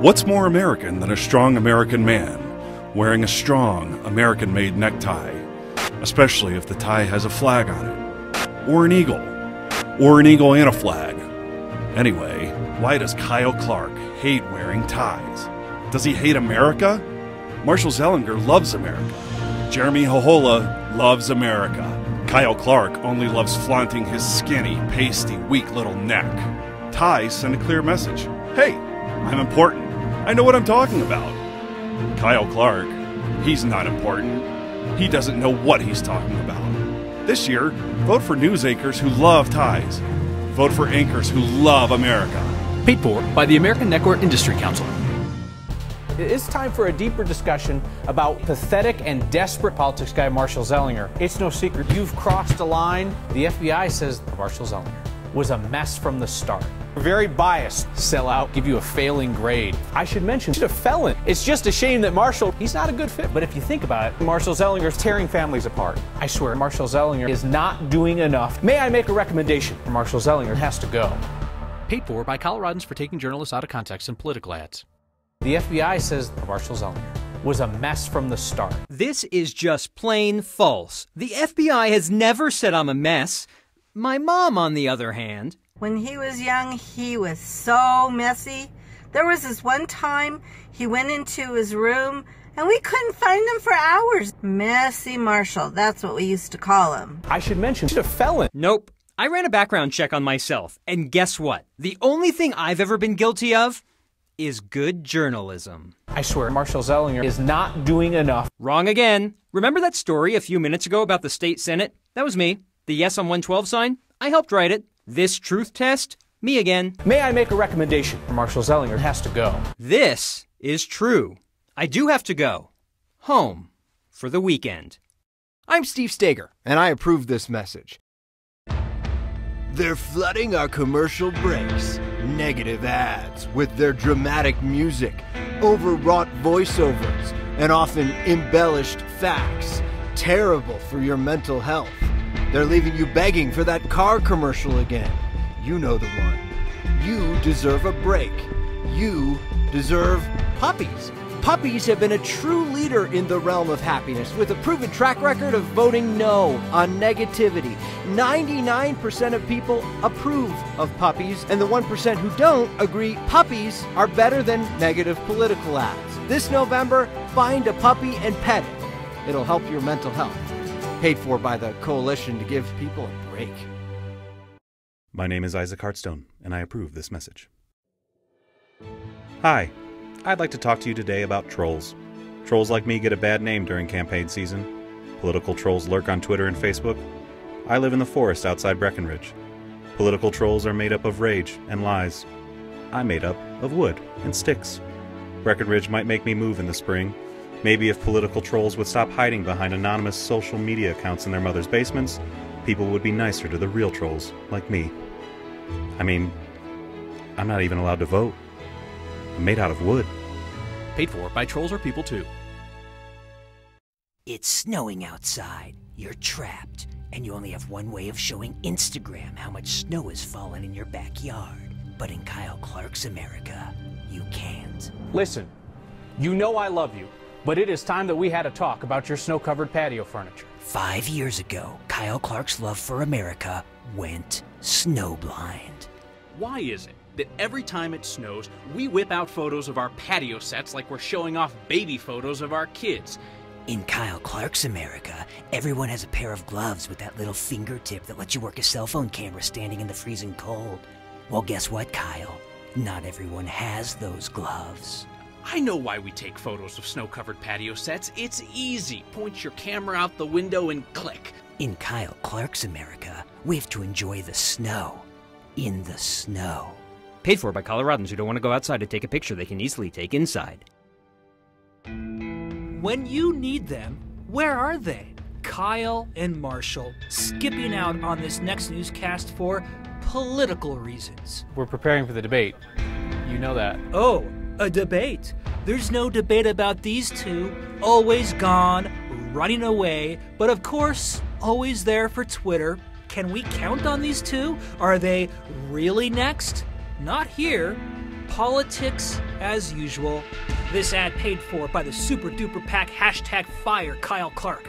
What's more American than a strong American man wearing a strong American-made necktie, especially if the tie has a flag on it, or an eagle and a flag? Anyway, why does Kyle Clark hate wearing ties? Does he hate America? Marshall Zelinger loves America. Jeremy Hohola loves America. Kyle Clark only loves flaunting his skinny, pasty, weak little neck. Ties send a clear message. Hey, I'm important. I know what I'm talking about. Kyle Clark, he's not important. He doesn't know what he's talking about. This year, vote for news anchors who love ties. Vote for anchors who love America. Paid for by the American Network Industry Council. It is time for a deeper discussion about pathetic and desperate politics guy Marshall Zelinger. It's no secret you've crossed a line. The FBI says Marshall Zelinger was a mess from the start. Very biased, sellout, give you a failing grade. I should mention, he's a felon. It's just a shame that Marshall, he's not a good fit. But if you think about it, Marshall Zelinger's tearing families apart. I swear, Marshall Zelinger is not doing enough. May I make a recommendation? Marshall Zelinger has to go. Paid for by Coloradans for taking journalists out of context in political ads. The FBI says Marshall Zelinger was a mess from the start. This is just plain false. The FBI has never said I'm a mess. My mom, on the other hand... When he was young, he was so messy. There was this one time he went into his room and we couldn't find him for hours. Messy Marshall, that's what we used to call him. I should mention, he's a felon. Nope. I ran a background check on myself, and guess what? The only thing I've ever been guilty of is good journalism. I swear, Marshall Zelinger is not doing enough. Wrong again. Remember that story a few minutes ago about the state senate? That was me. The Yes on 112 sign? I helped write it. This truth test? Me again. May I make a recommendation? Marshall Zelinger has to go. This is true. I do have to go. Home. For the weekend. I'm Steve Steger, and I approve this message. They're flooding our commercial breaks. Negative ads with their dramatic music, overwrought voiceovers, and often embellished facts. Terrible for your mental health. They're leaving you begging for that car commercial again. You know the one. You deserve a break. You deserve puppies. Puppies have been a true leader in the realm of happiness with a proven track record of voting no on negativity. 99% of people approve of puppies, and the 1% who don't agree puppies are better than negative political ads. This November, find a puppy and pet it. It'll help your mental health. Paid for by the Coalition to Give People a Break. My name is Isaac Hartstone, and I approve this message. Hi, I'd like to talk to you today about trolls. Trolls like me get a bad name during campaign season. Political trolls lurk on Twitter and Facebook. I live in the forest outside Breckenridge. Political trolls are made up of rage and lies. I'm made up of wood and sticks. Breckenridge might make me move in the spring. Maybe if political trolls would stop hiding behind anonymous social media accounts in their mother's basements, people would be nicer to the real trolls, like me. I mean, I'm not even allowed to vote. I'm made out of wood. Paid for by Trolls Are People Too. It's snowing outside. You're trapped, and you only have one way of showing Instagram how much snow has fallen in your backyard. But in Kyle Clark's America, you can't. Listen, you know I love you, but it is time that we had a talk about your snow-covered patio furniture. 5 years ago, Kyle Clark's love for America went snowblind. Why is it that every time it snows, we whip out photos of our patio sets like we're showing off baby photos of our kids? In Kyle Clark's America, everyone has a pair of gloves with that little fingertip that lets you work a cell phone camera standing in the freezing cold. Well, guess what, Kyle? Not everyone has those gloves. I know why we take photos of snow-covered patio sets. It's easy. Point your camera out the window and click. In Kyle Clark's America, we have to enjoy the snow. In the snow. Paid for by Coloradans who don't want to go outside to take a picture they can easily take inside. When you need them, where are they? Kyle and Marshall skipping out on this next newscast for political reasons. We're preparing for the debate. You know that. Oh, a debate. There's no debate about these two. Always gone, running away, but of course, always there for Twitter. Can we count on these two? Are they really next? Not here. Politics as usual. This ad paid for by the Super Duper PAC #Fire Kyle Clark.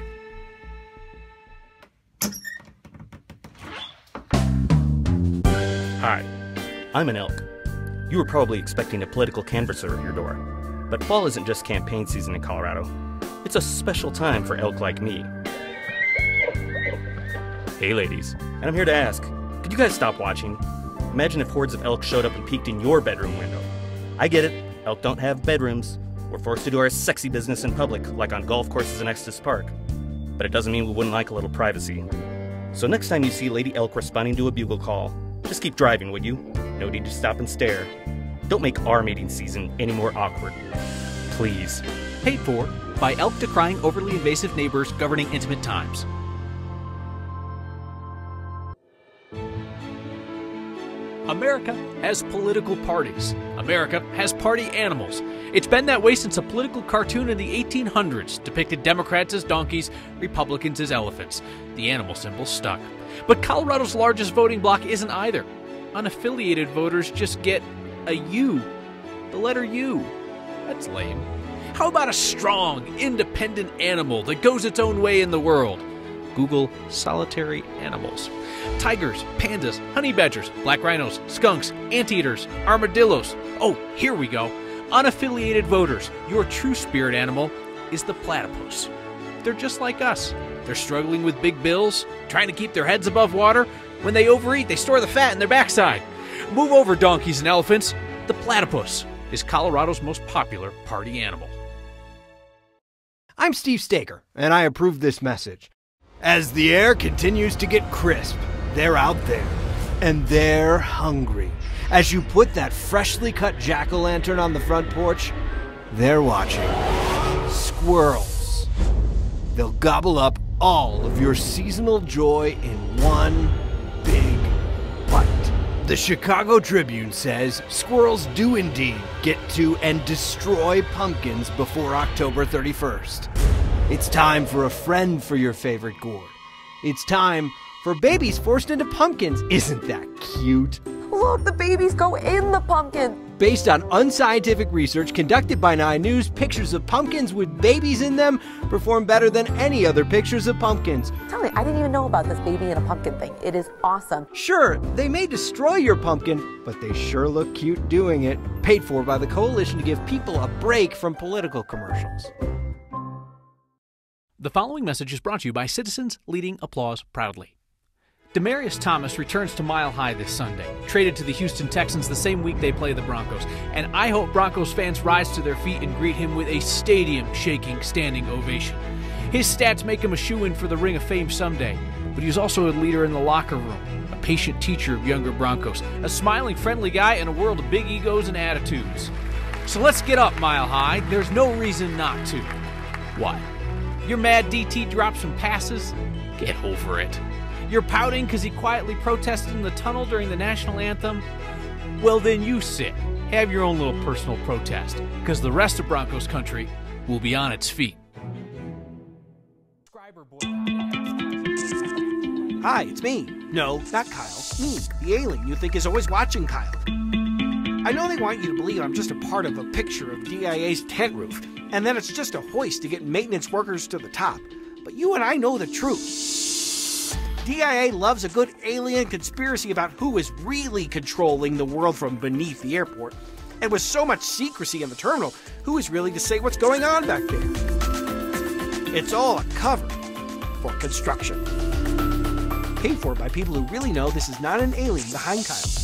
Hi, I'm an elk. You were probably expecting a political canvasser at your door. But fall isn't just campaign season in Colorado. It's a special time for elk like me. Hey ladies, and I'm here to ask, could you guys stop watching? Imagine if hordes of elk showed up and peeked in your bedroom window. I get it, elk don't have bedrooms. We're forced to do our sexy business in public, like on golf courses in Estes Park. But it doesn't mean we wouldn't like a little privacy. So next time you see Lady Elk responding to a bugle call, just keep driving, would you? No need to stop and stare. Don't make our mating season any more awkward. Please. Paid for by Elk Decrying Overly Invasive Neighbors Governing Intimate Times. America has political parties. America has party animals. It's been that way since a political cartoon in the 1800s depicted Democrats as donkeys, Republicans as elephants. The animal symbol stuck. But Colorado's largest voting bloc isn't either. Unaffiliated voters just get a U. The letter U. That's lame. How about a strong, independent animal that goes its own way in the world? Google solitary animals. Tigers, pandas, honey badgers, black rhinos, skunks, anteaters, armadillos. Oh, here we go. Unaffiliated voters. Your true spirit animal is the platypus. They're just like us. They're struggling with big bills, trying to keep their heads above water. When they overeat, they store the fat in their backside. Move over, donkeys and elephants. The platypus is Colorado's most popular party animal. I'm Steve Staker, and I approve this message. As the air continues to get crisp, they're out there, and they're hungry. As you put that freshly cut jack-o'-lantern on the front porch, they're watching. Squirrels. They'll gobble up all of your seasonal joy in one big bite. The Chicago Tribune says squirrels do indeed get to and destroy pumpkins before October 31st. It's time for a friend for your favorite gourd. It's time for babies forced into pumpkins. Isn't that cute? Look, the babies go in the pumpkin. Based on unscientific research conducted by 9 News, pictures of pumpkins with babies in them perform better than any other pictures of pumpkins. Tell me, I didn't even know about this baby in a pumpkin thing. It is awesome. Sure, they may destroy your pumpkin, but they sure look cute doing it. Paid for by the Coalition to Give People a Break from Political Commercials. The following message is brought to you by Citizens Leading Applause Proudly. Demaryius Thomas returns to Mile High this Sunday, traded to the Houston Texans the same week they play the Broncos, and I hope Broncos fans rise to their feet and greet him with a stadium-shaking standing ovation. His stats make him a shoo-in for the Ring of Fame someday, but he's also a leader in the locker room, a patient teacher of younger Broncos, a smiling, friendly guy in a world of big egos and attitudes. So let's get up, Mile High. There's no reason not to. What? You're mad DT dropped some passes? Get over it. You're pouting because he quietly protested in the tunnel during the national anthem? Well, then you sit. Have your own little personal protest, because the rest of Broncos country will be on its feet. Hi, it's me. No, not Kyle. Me, the alien you think is always watching Kyle. I know they want you to believe I'm just a part of a picture of DIA's tent roof, and that it's just a hoist to get maintenance workers to the top. But you and I know the truth. DIA loves a good alien conspiracy about who is really controlling the world from beneath the airport. And with so much secrecy in the terminal, who is really to say what's going on back there? It's all a cover for construction. Paid for by people who really know this is not an alien behind Kyle.